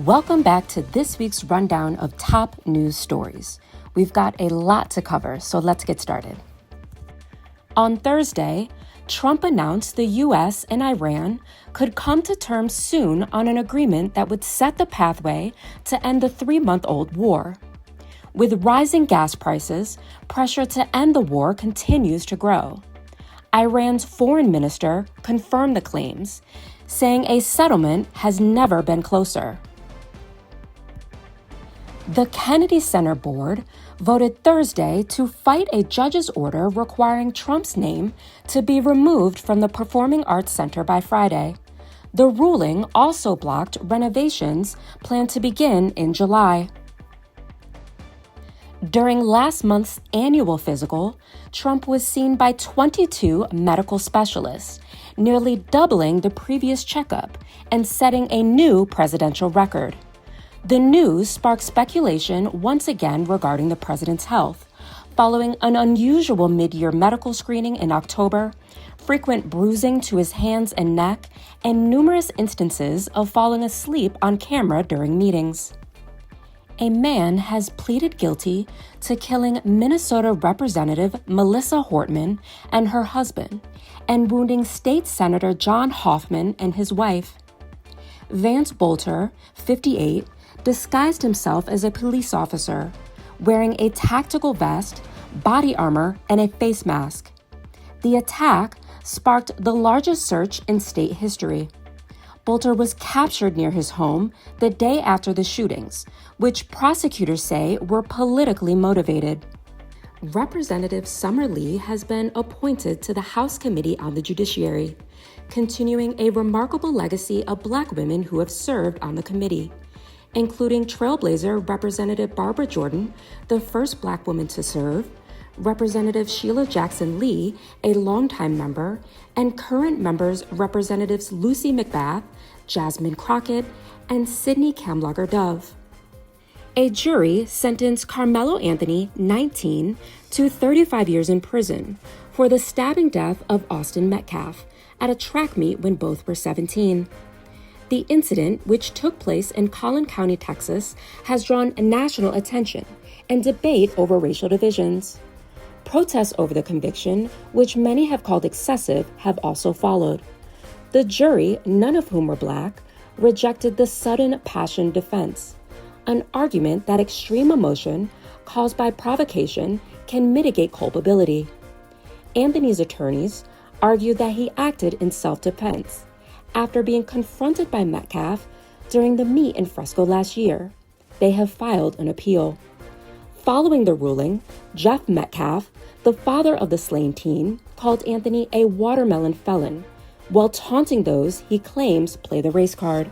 Welcome back to this week's rundown of top news stories. We've got a lot to cover, so let's get started. On Thursday, Trump announced the U.S. and Iran could come to terms soon on an agreement that would set the pathway to end the 3-month-old war. With rising gas prices, pressure to end the war continues to grow. Iran's foreign minister confirmed the claims, saying a settlement has never been closer. The Kennedy Center Board voted Thursday to fight a judge's order requiring Trump's name to be removed from the Performing Arts Center by Friday. The ruling also blocked renovations planned to begin in July. During last month's annual physical, Trump was seen by 22 medical specialists, nearly doubling the previous checkup and setting a new presidential record. The news sparked speculation once again regarding the president's health, following an unusual mid-year medical screening in October, frequent bruising to his hands and neck, and numerous instances of falling asleep on camera during meetings. A man has pleaded guilty to killing Minnesota Representative Melissa Hortman and her husband, and wounding State Senator John Hoffman and his wife. Vance Bolter, 58, disguised himself as a police officer, wearing a tactical vest, body armor, and a face mask. The attack sparked the largest search in state history. Bolter was captured near his home the day after the shootings, which prosecutors say were politically motivated. Representative Summer Lee has been appointed to the House Committee on the Judiciary, continuing a remarkable legacy of Black women who have served on the committee, including Trailblazer Representative Barbara Jordan, the first Black woman to serve, Representative Sheila Jackson Lee, a longtime member, and current members Representatives Lucy McBath, Jasmine Crockett, and Sidney Kamlager Dove. A jury sentenced Karmelo Anthony, 19, to 35 years in prison for the stabbing death of Austin Metcalf at a track meet when both were 17. The incident, which took place in Collin County, Texas, has drawn national attention and debate over racial divisions. Protests over the conviction, which many have called excessive, have also followed. The jury, none of whom were Black, rejected the sudden passion defense, an argument that extreme emotion caused by provocation can mitigate culpability. Anthony's attorneys argued that he acted in self-defense after being confronted by Metcalf during the meet in Fresco last year. They have filed an appeal. Following the ruling, Jeff Metcalf, the father of the slain teen, called Anthony a watermelon felon, while taunting those he claims play the race card.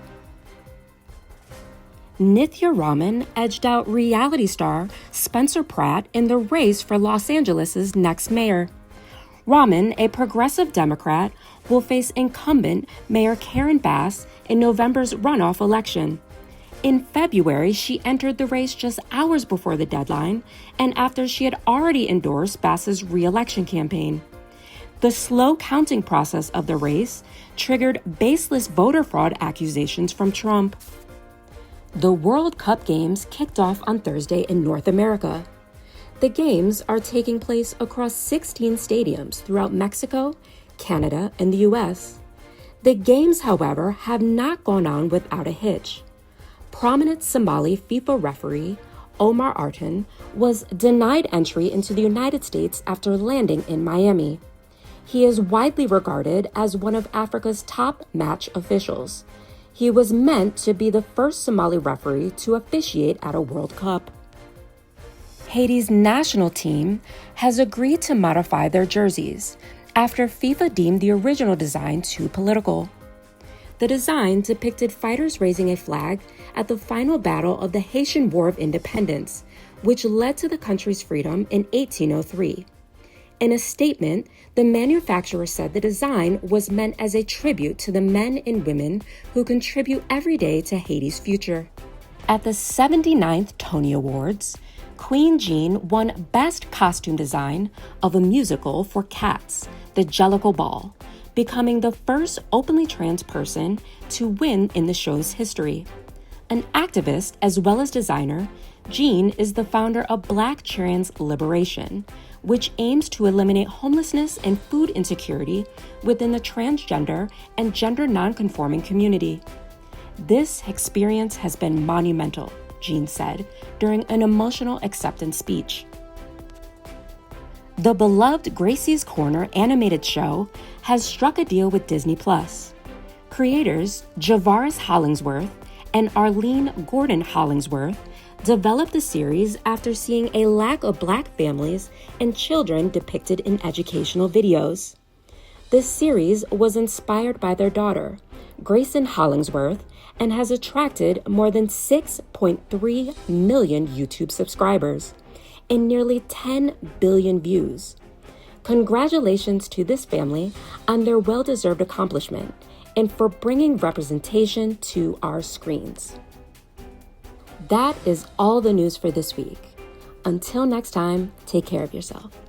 Nithya Raman edged out reality star Spencer Pratt in the race for Los Angeles' next mayor. Raman, a progressive Democrat, will face incumbent Mayor Karen Bass in November's runoff election. In February, she entered the race just hours before the deadline and after she had already endorsed Bass's re-election campaign. The slow counting process of the race triggered baseless voter fraud accusations from Trump. The World Cup Games kicked off on Thursday in North America. The games are taking place across 16 stadiums throughout Mexico, Canada, and the U.S. The games, however, have not gone on without a hitch. Prominent Somali FIFA referee Omar Artan was denied entry into the United States after landing in Miami. He is widely regarded as one of Africa's top match officials. He was meant to be the first Somali referee to officiate at a World Cup. Haiti's national team has agreed to modify their jerseys after FIFA deemed the original design too political. The design depicted fighters raising a flag at the final battle of the Haitian War of Independence, which led to the country's freedom in 1803. In a statement, the manufacturer said the design was meant as a tribute to the men and women who contribute every day to Haiti's future. At the 79th Tony Awards, Qween Jean won Best Costume Design of a Musical for Cats, The Jellicle Ball, becoming the first openly trans person to win in the show's history. An activist as well as designer, Jean is the founder of Black Trans Liberation, which aims to eliminate homelessness and food insecurity within the transgender and gender nonconforming community. This experience has been monumental, Jean said during an emotional acceptance speech. The beloved Gracie's Corner animated show has struck a deal with Disney+. Creators Javaris Hollingsworth and Arlene Gordon Hollingsworth developed the series after seeing a lack of Black families and children depicted in educational videos. This series was inspired by their daughter, Grayson Hollingsworth, and has attracted more than 6.3 million YouTube subscribers and nearly 10 billion views. Congratulations to this family on their well-deserved accomplishment and for bringing representation to our screens. That is all the news for this week. Until next time, take care of yourself.